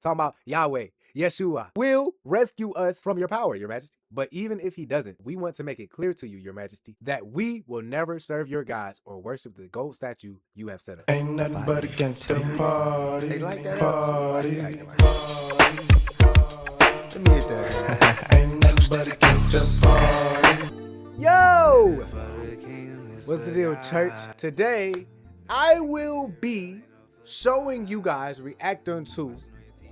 talking about Yahweh, Yeshua, will rescue us from your power, your majesty. But even if he doesn't, we want to make it clear to you, your majesty, that we will never serve your gods or worship the gold statue you have set up. Ain't nothing but a gangster party. They like that Party. Let me hit that. Ain't nothing but a gangster party. Yo! What's the deal, church? Today, I will be showing you guys, reacting to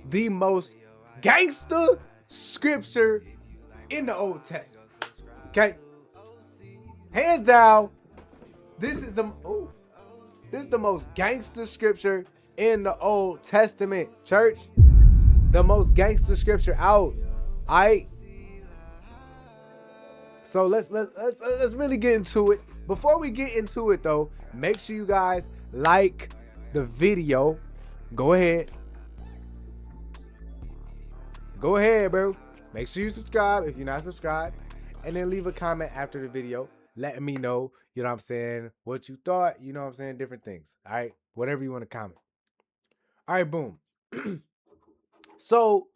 the most gangster scripture in the Old Testament. Okay? Hands down, this is the most gangster scripture in the Old Testament, church. The most gangster scripture out. So let's really get into it. Before we get into it though, make sure you guys like the video. Go ahead, bro. Make sure you subscribe if you're not subscribed, and then leave a comment after the video letting me know, you know what I'm saying, what you thought, you know what I'm saying, different things. All right, whatever you want to comment. All right, boom. So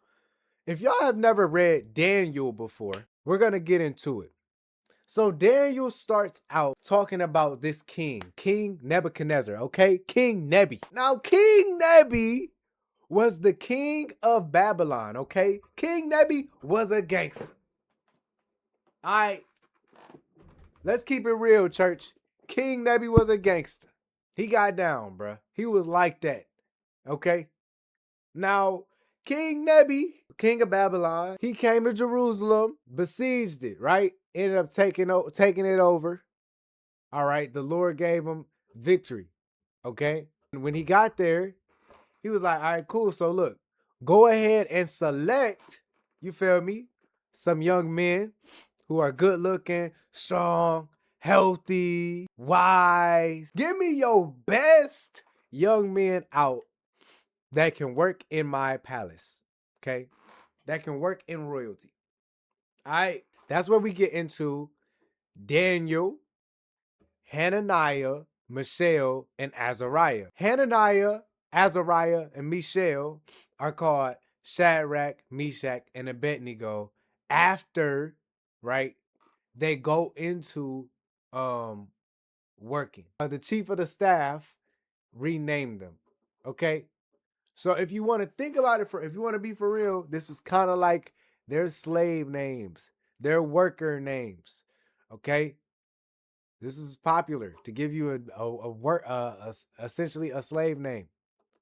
if y'all have never read Daniel before, we're gonna get into it. So Daniel starts out talking about this king, King Nebuchadnezzar, okay? King Nebi. Now, King Nebi was the king of Babylon, okay? King Nebi was a gangster. All right, let's keep it real, church. King Nebi was a gangster. He got down, bruh. He was like that, okay? Now, King Nebi, king of Babylon, he came to Jerusalem, besieged it, right? Ended up taking it over. All right, the Lord gave him victory, okay? And when he got there, he was like, all right, cool. So look, go ahead and select, you feel me, some young men who are good looking, strong, healthy, wise. Give me your best young men out that can work in my palace, okay? That can work in royalty. All right, that's where we get into Daniel, Hananiah, Mishael, and Azariah. Hananiah, Azariah, and Mishael are called Shadrach, Meshach, and Abednego after, right, they go into working. The chief of the staff renamed them, okay? So if you want to think about it, if you want to be for real, this was kind of like their slave names, their worker names, okay? This is popular to give you essentially a slave name,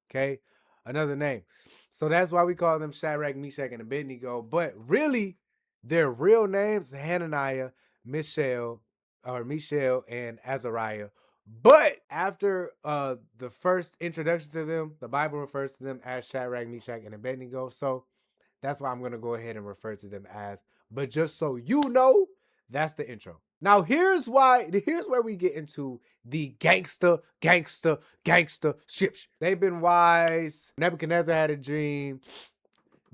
okay? Another name. So that's why we call them Shadrach, Meshach, and Abednego. But really, their real names is Hananiah, Mishael, and Azariah. But after the first introduction to them, the Bible refers to them as Shadrach, Meshach, and Abednego. So that's why I'm going to go ahead and refer to them as. But just so you know, that's the intro. Now, here's where we get into the gangster scripture. They've been wise. Nebuchadnezzar had a dream.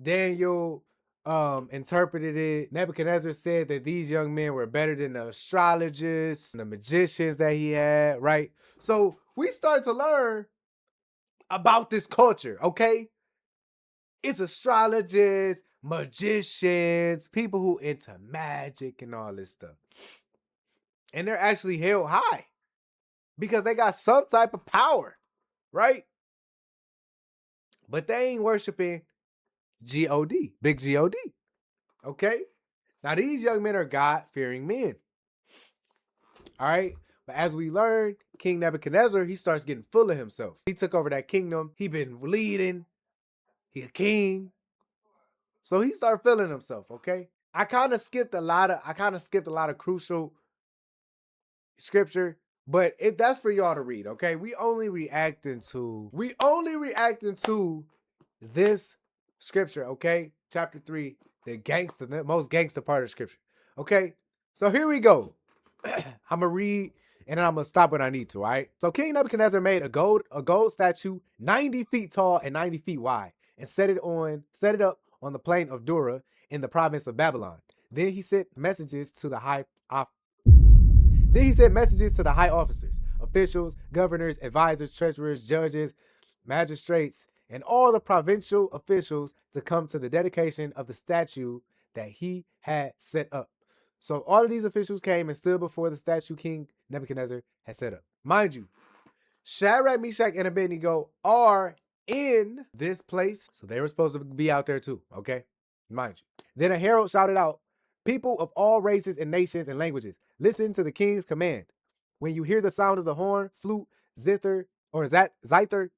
Daniel interpreted it. Nebuchadnezzar said that these young men were better than the astrologers and the magicians that he had, right? So we start to learn about this culture, okay? It's astrologers, magicians, people who into magic and all this stuff. And they're actually held high because they got some type of power, right? But they ain't worshiping G-O-D, big G-O-D, okay? Now, these young men are God-fearing men, all right? But as we learn, King Nebuchadnezzar, he starts getting full of himself. He took over that kingdom. He been leading. He a king. So he started feeling himself, okay? I kind of skipped a lot of crucial scripture, but if that's for y'all to read, okay? We only reacting to this scripture, okay? Chapter 3, the most gangster part of scripture, okay? So here we go. I'm gonna read and then I'm gonna stop when I need to, all right? So King Nebuchadnezzar made a gold statue 90 feet tall and 90 feet wide and set it up on the plain of Dura in the province of Babylon. Then he sent messages to the high officers, officials, governors, advisors, treasurers, judges, magistrates, and all the provincial officials to come to the dedication of the statue that he had set up. So all of these officials came and stood before the statue King Nebuchadnezzar had set up. Mind you, Shadrach, Meshach, and Abednego are in this place, so they were supposed to be out there too, okay? Mind you. Then a herald shouted out, "People of all races and nations and languages, listen to the king's command. When you hear the sound of the horn, flute, zither, or zither,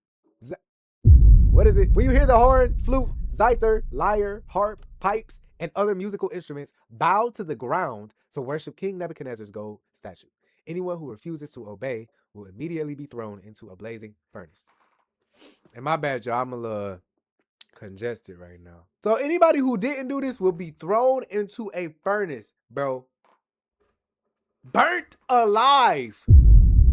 what is it? When you hear the horn, flute, zither, lyre, harp, pipes, and other musical instruments, bow to the ground to worship King Nebuchadnezzar's gold statue. Anyone who refuses to obey will immediately be thrown into a blazing furnace." And my bad, y'all, I'm a little congested right now. So anybody who didn't do this will be thrown into a furnace, bro. Burnt alive.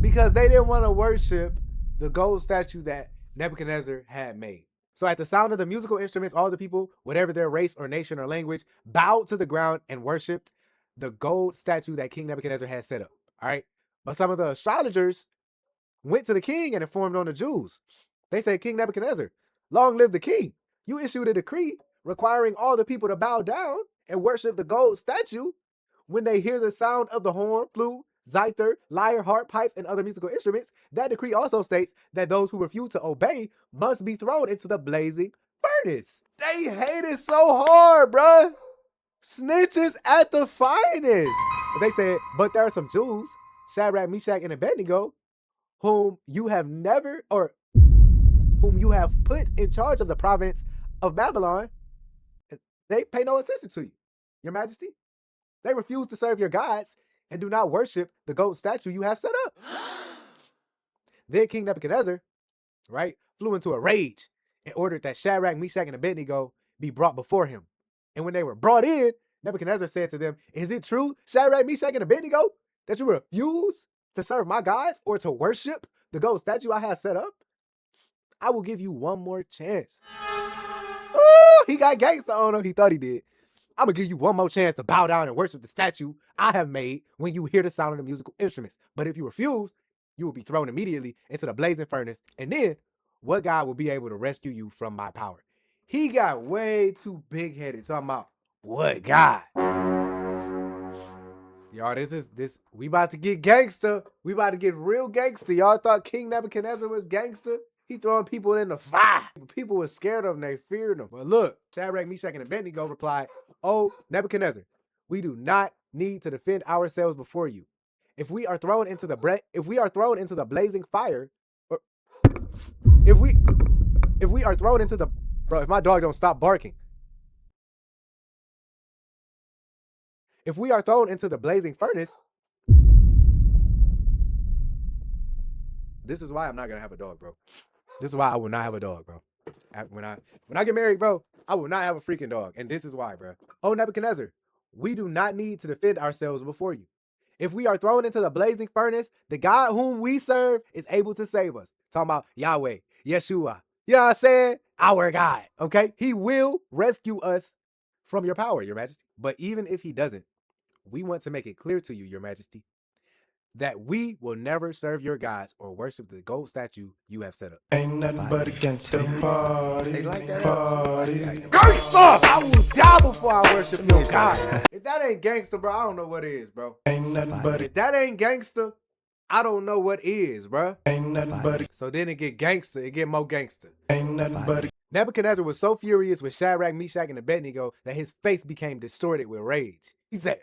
Because they didn't want to worship the gold statue that Nebuchadnezzar had made. So at the sound of the musical instruments, all the people, whatever their race or nation or language, bowed to the ground and worshiped the gold statue that King Nebuchadnezzar had set up. All right. But some of the astrologers went to the king and informed on the Jews. They said, "King Nebuchadnezzar, long live the king. You issued a decree requiring all the people to bow down and worship the gold statue when they hear the sound of the horn, flute, zither, lyre, harp, pipes, and other musical instruments. That decree also states that those who refuse to obey must be thrown into the blazing furnace." They hate it so hard, bruh. Snitches at the finest. But they said, "But there are some Jews, Shadrach, Meshach, and Abednego, whom you have put in charge of the province of Babylon. They pay no attention to you, your majesty. They refuse to serve your gods and do not worship the gold statue you have set up." Then King Nebuchadnezzar, right, flew into a rage and ordered that Shadrach, Meshach, and Abednego be brought before him. And when they were brought in, Nebuchadnezzar said to them, "Is it true, Shadrach, Meshach, and Abednego, that you refuse to serve my gods or to worship the gold statue I have set up? I will give you one more chance." Oh, he got gangster on him. He thought he did. "I'm going to give you one more chance to bow down and worship the statue I have made when you hear the sound of the musical instruments. But if you refuse, you will be thrown immediately into the blazing furnace. And then what God will be able to rescue you from my power?" He got way too big-headed talking about what God. Y'all, we about to get gangster. We about to get real gangster. Y'all thought King Nebuchadnezzar was gangster? He throwing people in the fire. People were scared of him. They feared him. But look, Shadrach, Meshach, and Abednego replied, "Oh, Nebuchadnezzar, we do not need to defend ourselves before you. If we are thrown into the blazing fire, or if we are thrown into the bro, if my dog don't stop barking. If we are thrown into the blazing furnace, this is why I'm not gonna have a dog, bro. This is why I will not have a dog, bro. When I get married, bro, I will not have a freaking dog. And this is why, bro. Oh, Nebuchadnezzar, we do not need to defend ourselves before you. If we are thrown into the blazing furnace, the God whom we serve is able to save us." Talking about Yahweh, Yeshua. You know what I'm saying? Our God, okay? He will rescue us from your power, your majesty. But even if he doesn't, we want to make it clear to you, your majesty, that we will never serve your gods or worship the gold statue you have set up. Ain't nothing but a gangster party. They like that Party. Gangster! I will die before I worship your God. If that ain't gangster, bro, I don't know what is, bro. Ain't nothing but a If that ain't gangster, I don't know what is, bro. ain't nothing but a So then it get gangster, it get more gangster. ain't nothing but a Nebuchadnezzar was so furious with Shadrach, Meshach, and Abednego that his face became distorted with rage. He said,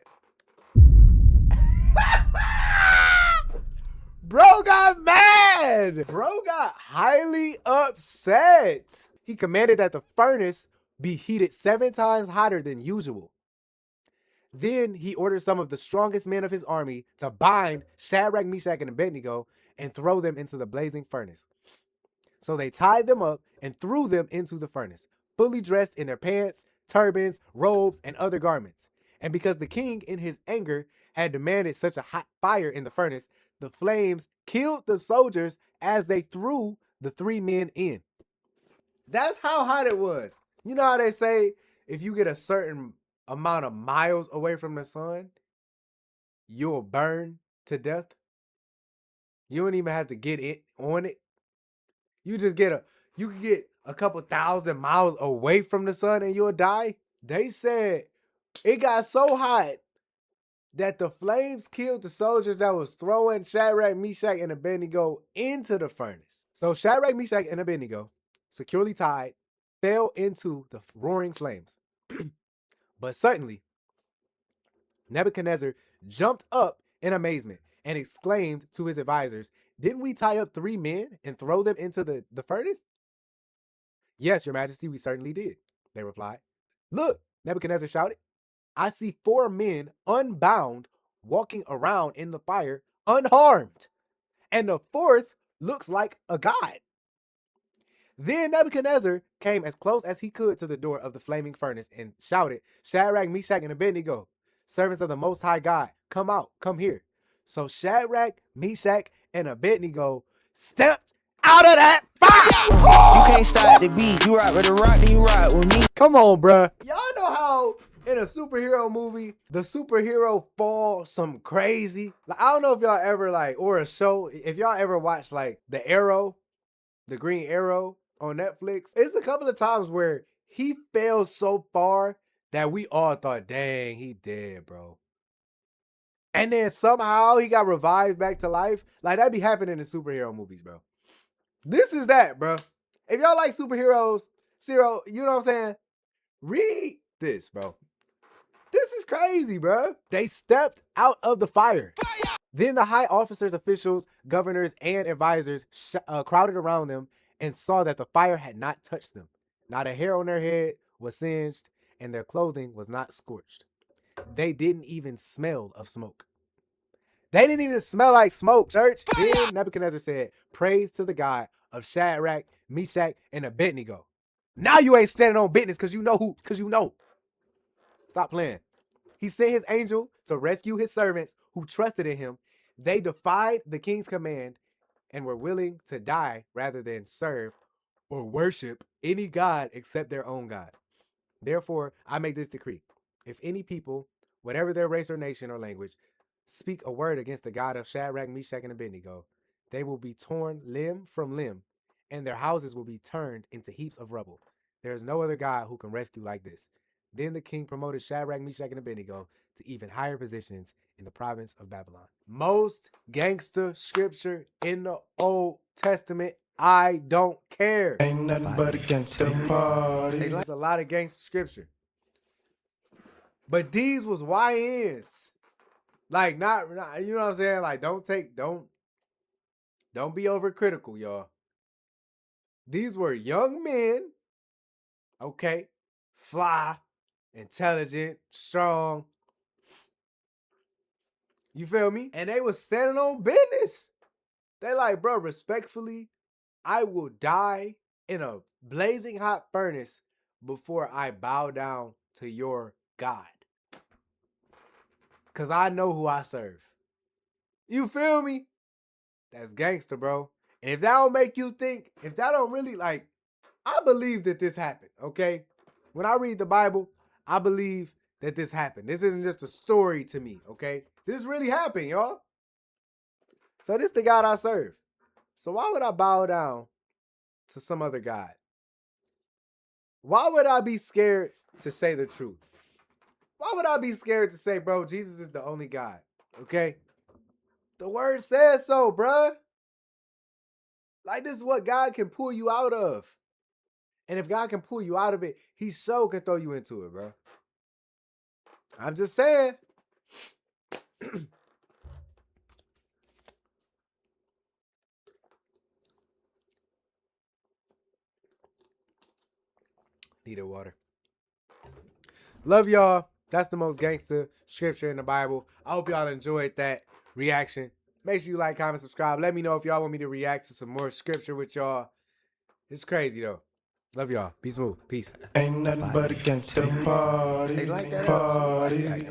bro got mad. Bro got highly upset. He commanded that the furnace be heated 7 times hotter than usual. Then he ordered some of the strongest men of his army to bind Shadrach, Meshach, and Abednego and throw them into the blazing furnace. So they tied them up and threw them into the furnace, fully dressed in their pants, turbans, robes, and other garments. And because the king, in his anger, had demanded such a hot fire in the furnace, the flames killed the soldiers as they threw the 3 men in. That's how hot it was. You know how they say if you get a certain amount of miles away from the sun, you'll burn to death? You don't even have to get it on it. You just get a couple thousand miles away from the sun and you'll die? They said it got so hot that the flames killed the soldiers that was throwing Shadrach, Meshach, and Abednego into the furnace. So Shadrach, Meshach, and Abednego, securely tied, fell into the roaring flames. But suddenly, Nebuchadnezzar jumped up in amazement and exclaimed to his advisors, "Didn't we tie up 3 men and throw them into the furnace?" "Yes, your majesty, we certainly did," they replied. "Look," Nebuchadnezzar shouted, "I see 4 men unbound walking around in the fire unharmed, and the 4th looks like a god." Then Nebuchadnezzar came as close as he could to the door of the flaming furnace and shouted, "Shadrach, Meshach, and Abednego, servants of the Most High God, come out, come here." So Shadrach, Meshach, and Abednego stepped out of that fire. You can't stop the beat. You ride with the rock, then you ride with me. Come on, bruh. Y'all know how in a superhero movie, the superhero fall some crazy. Like, I don't know if y'all ever or a show, if y'all ever watched The Arrow, the Green Arrow on Netflix. It's a couple of times where he fell so far that we all thought, dang, he dead, bro. And then somehow he got revived back to life. That be happening in superhero movies, bro. This is that, bro. If y'all like superheroes, you know what I'm saying? Read this, bro. This is crazy, bro. They stepped out of the fire. Then the high officers, officials, governors, and advisors crowded around them and saw that the fire had not touched them. Not a hair on their head was singed, and their clothing was not scorched. They didn't even smell of smoke. They didn't even smell like smoke, church. Then Nebuchadnezzar said, "Praise to the God of Shadrach, Meshach, and Abednego." Now you ain't standing on business because you know. Stop playing. He sent his angel to rescue his servants who trusted in him. They defied the king's command and were willing to die rather than serve or worship any god except their own God. Therefore, I make this decree. If any people, whatever their race or nation or language, speak a word against the God of Shadrach, Meshach, and Abednego, they will be torn limb from limb, and their houses will be turned into heaps of rubble. There is no other God who can rescue like this. Then the king promoted Shadrach, Meshach, and Abednego to even higher positions in the province of Babylon. Most gangster scripture in the Old Testament. I don't care. Ain't nothing but a gangster party. There's a lot of gangster scripture. But these was YNs. Not, you know what I'm saying? Don't be overcritical, y'all. These were young men, okay, fly, intelligent, strong. You feel me? And they was standing on business. They bro, respectfully, I will die in a blazing hot furnace before I bow down to your God. Because I know who I serve. You feel me? That's gangster, bro. And if that don't make you think, if that don't really I believe that this happened, okay? When I read the Bible, I believe that this happened. This isn't just a story to me, okay? This really happened, y'all. So this the God I serve. So why would I bow down to some other God? Why would I be scared to say the truth? Why would I be scared to say, bro, Jesus is the only God, okay? The word says so, bruh. This is what God can pull you out of. And if God can pull you out of it, he so can throw you into it, bro. I'm just saying. Needed water. Love y'all. That's the most gangster scripture in the Bible. I hope y'all enjoyed that reaction. Make sure you like, comment, subscribe. Let me know if y'all want me to react to some more scripture with y'all. It's crazy, though. Love y'all. Be smooth. Peace. Ain't nothing but a gangster party. They like that Party. Let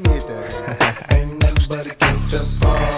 me hit that. Ain't nothing but a gangster party.